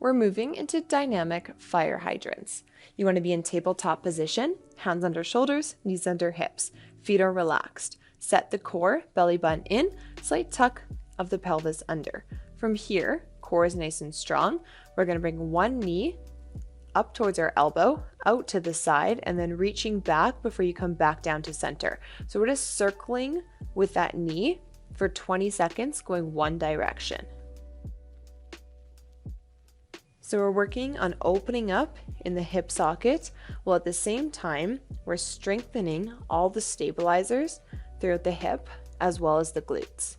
we're moving into dynamic fire hydrants. You want to be in tabletop position, hands under shoulders, knees under hips, feet are relaxed. Set the core, belly button in, slight tuck of the pelvis under. From here, core is nice and strong. We're going to bring one knee up towards our elbow, out to the side, and then reaching back before you come back down to center. So we're just circling with that knee for 20 seconds, going one direction. So we're working on opening up in the hip socket, while at the same time, we're strengthening all the stabilizers throughout the hip as well as the glutes.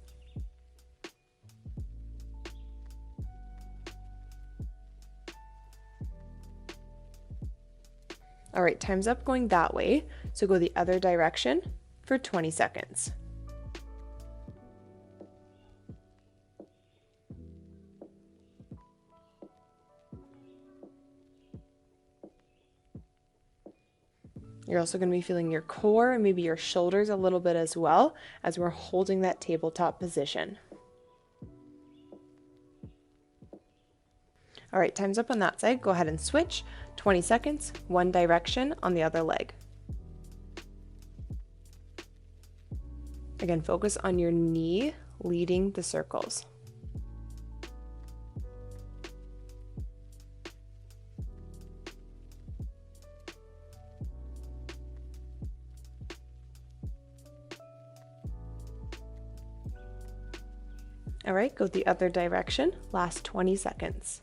All right, time's up going that way. So go the other direction for 20 seconds. You're also going to be feeling your core and maybe your shoulders a little bit as well as we're holding that tabletop position. All right, time's up on that side. Go ahead and switch. 20 seconds, one direction on the other leg. Again, focus on your knee leading the circles. All right, go the other direction, last 20 seconds.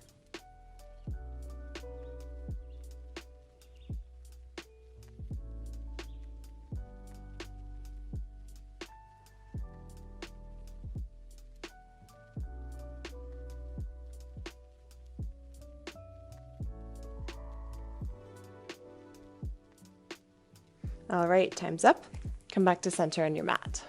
All right, time's up. Come back to center on your mat.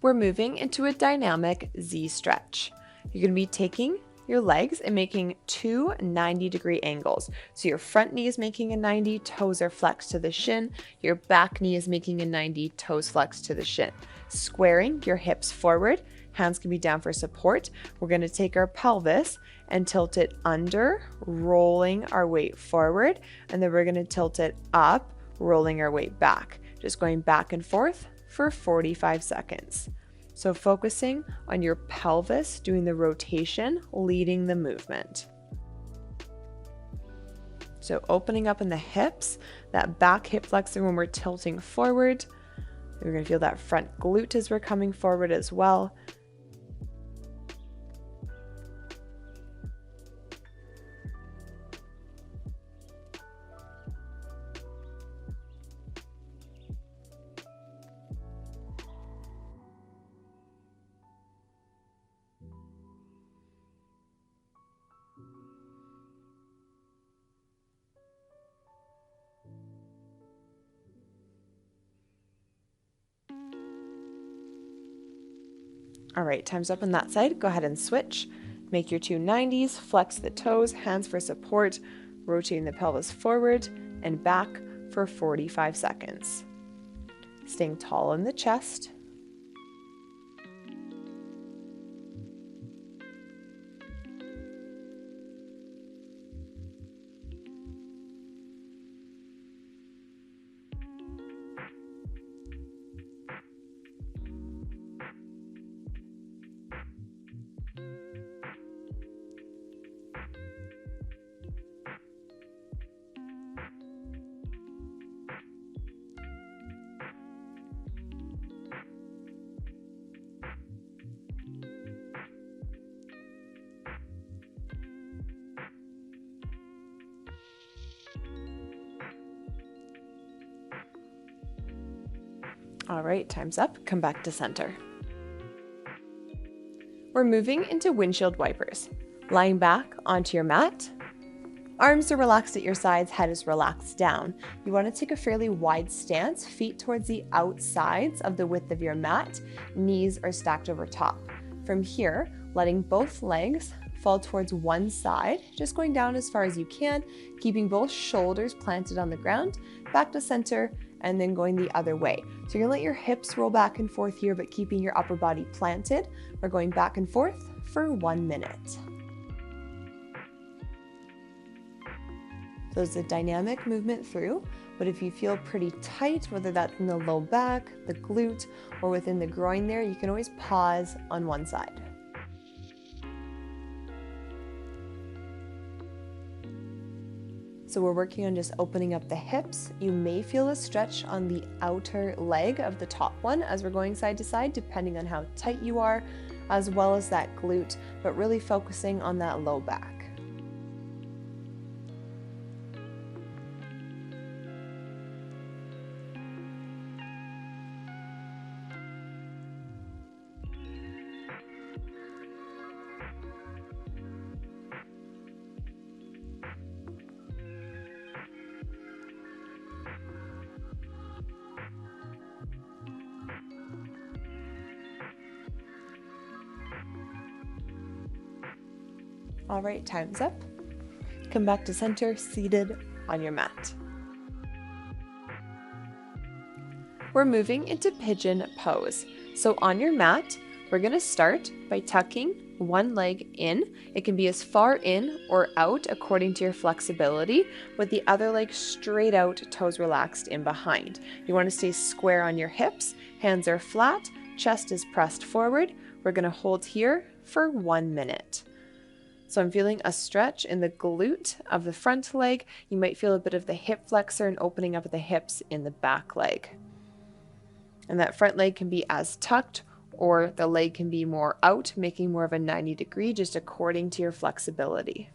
We're moving into a dynamic Z stretch. You're going to be taking your legs and making two 90-degree angles. So your front knee is making a 90, toes are flexed to the shin. Your back knee is making a 90, toes flexed to the shin. Squaring your hips forward, hands can be down for support. We're going to take our pelvis and tilt it under, rolling our weight forward, and then we're going to tilt it up, rolling our weight back. Just going back and forth for 45 seconds. So focusing on your pelvis, doing the rotation, leading the movement. So opening up in the hips, that back hip flexor when we're tilting forward. We're going to feel that front glute as we're coming forward as well. All right, time's up on that side. Go ahead and switch. Make your two 90s, flex the toes, hands for support, rotating the pelvis forward and back for 45 seconds. Staying tall in the chest. All right, time's up. Come back to center. We're moving into windshield wipers. Lying back onto your mat. Arms are relaxed at your sides, head is relaxed down. You want to take a fairly wide stance, feet towards the outsides of the width of your mat, knees are stacked over top. From here, letting both legs fall towards one side, just going down as far as you can, keeping both shoulders planted on the ground, back to center, and then going the other way. So you're gonna let your hips roll back and forth here, but keeping your upper body planted. We're going back and forth for 1 minute. So it's a dynamic movement through, but if you feel pretty tight, whether that's in the low back, the glute, or within the groin there, you can always pause on one side. So we're working on just opening up the hips. You may feel a stretch on the outer leg of the top one as we're going side to side, depending on how tight you are, as well as that glute, but really focusing on that low back. All right, time's up. Come back to center, seated on your mat. We're moving into pigeon pose. So on your mat, we're gonna start by tucking one leg in. It can be as far in or out according to your flexibility, with the other leg straight out, toes relaxed in behind. You wanna stay square on your hips, hands are flat, chest is pressed forward. We're gonna hold here for 1 minute. So I'm feeling a stretch in the glute of the front leg. You might feel a bit of the hip flexor and opening up of the hips in the back leg. And that front leg can be as tucked, or the leg can be more out, making more of a 90 degree, just according to your flexibility.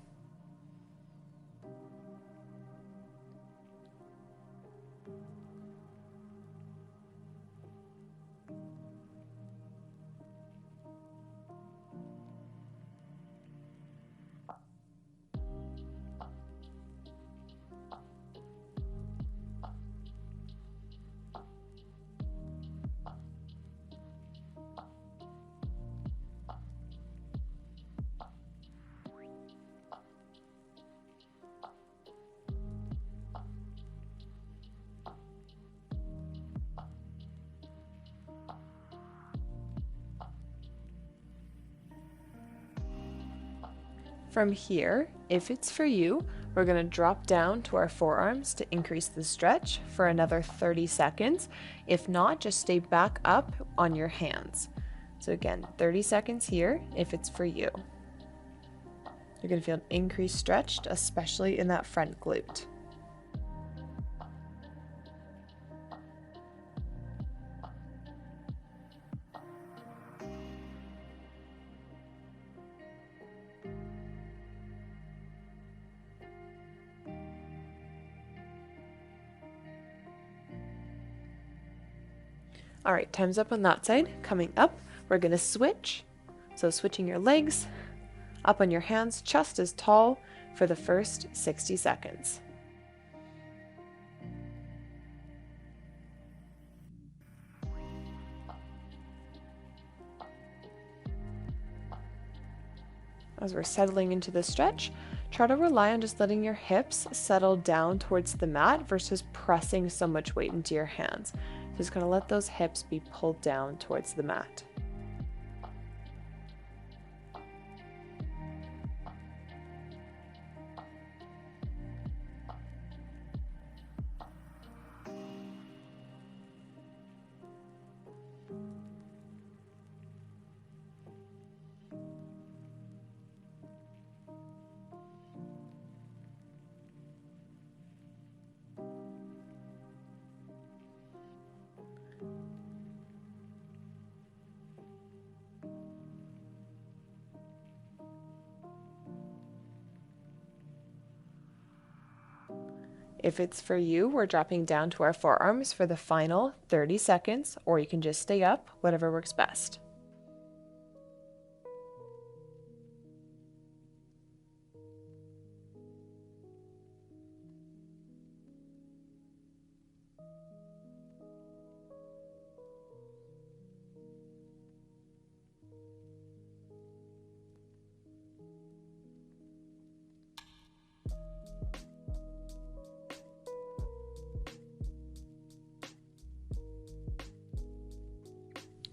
From here, if it's for you, we're going to drop down to our forearms to increase the stretch for another 30 seconds. If not, just stay back up on your hands. So again, 30 seconds here if it's for you. You're going to feel an increased stretch, especially in that front glute. All right, time's up on that side. Coming up, we're gonna switch. So switching your legs, up on your hands, chest is tall for the first 60 seconds. As we're settling into the stretch, try to rely on just letting your hips settle down towards the mat versus pressing so much weight into your hands. Just gonna let those hips be pulled down towards the mat. If it's for you, we're dropping down to our forearms for the final 30 seconds, or you can just stay up, whatever works best.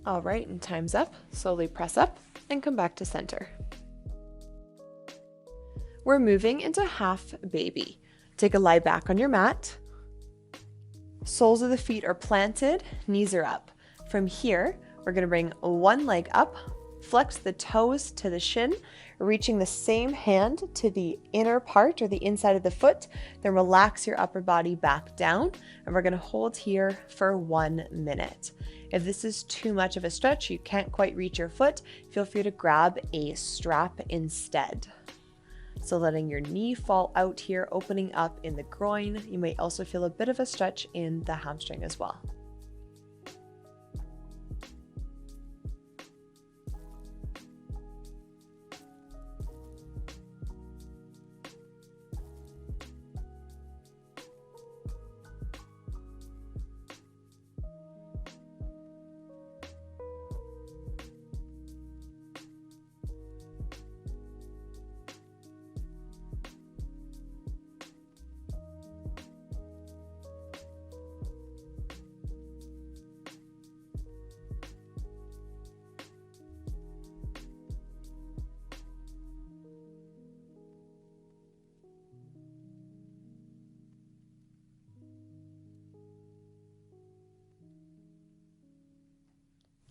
All right, and time's up. Slowly press up and come back to center. We're moving into half baby. Take a lie back on your mat. Soles of the feet are planted, knees are up. From here, we're going to bring one leg up, flex the toes to the shin, reaching the same hand to the inner part or the inside of the foot, then relax your upper body back down, and we're going to hold here for 1 minute. If this is too much of a stretch, you can't quite reach your foot, feel free to grab a strap instead. So letting your knee fall out here, opening up in the groin. You may also feel a bit of a stretch in the hamstring as well.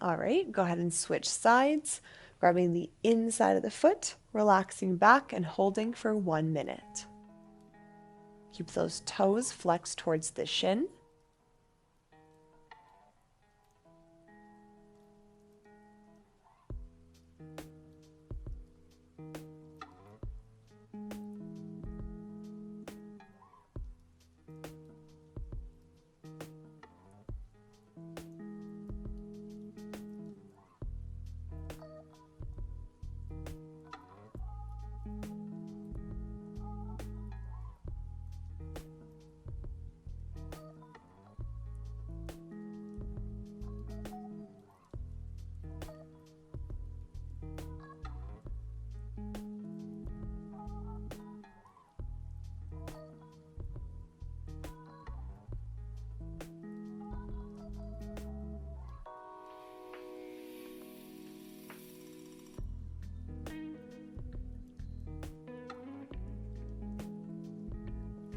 All right, go ahead and switch sides, grabbing the inside of the foot, relaxing back and holding for 1 minute. Keep those toes flexed towards the shin.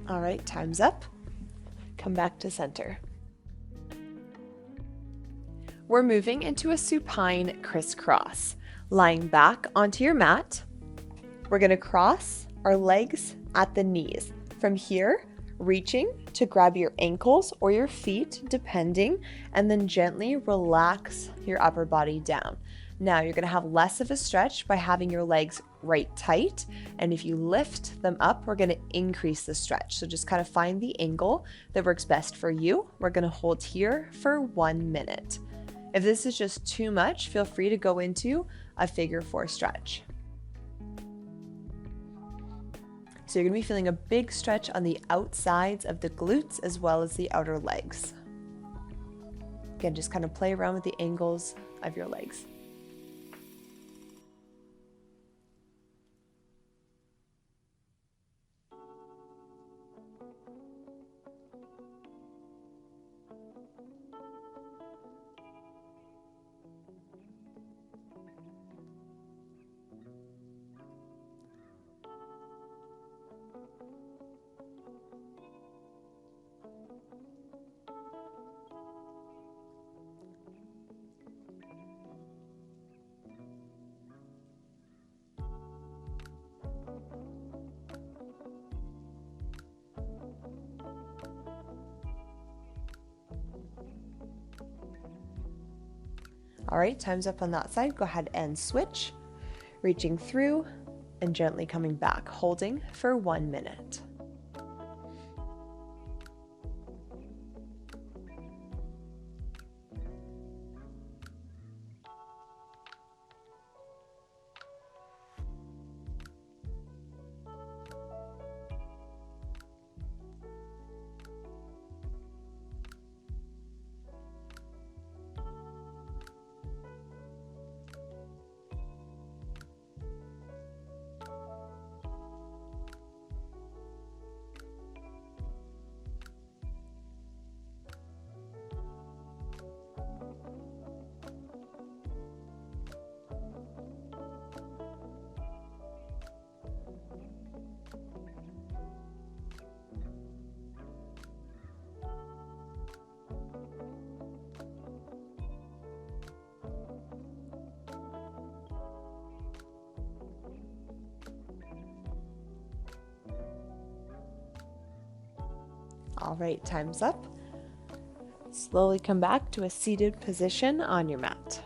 All right, time's up. Come back to center. We're moving into a supine crisscross. Lying back onto your mat, we're going to cross our legs at the knees. From here, reaching to grab your ankles or your feet, depending, and then gently relax your upper body down. Now you're going to have less of a stretch by having your legs right tight, and if you lift them up, we're going to increase the stretch. So just kind of find the angle that works best for you. We're going to hold here for 1 minute. If this is just too much, feel free to go into a figure 4 stretch. So you're going to be feeling a big stretch on the outsides of the glutes as well as the outer legs. Again, just kind of play around with the angles of your legs. All right, time's up on that side. Go ahead and switch, reaching through and gently coming back, holding for 1 minute. All right, time's up. Slowly come back to a seated position on your mat.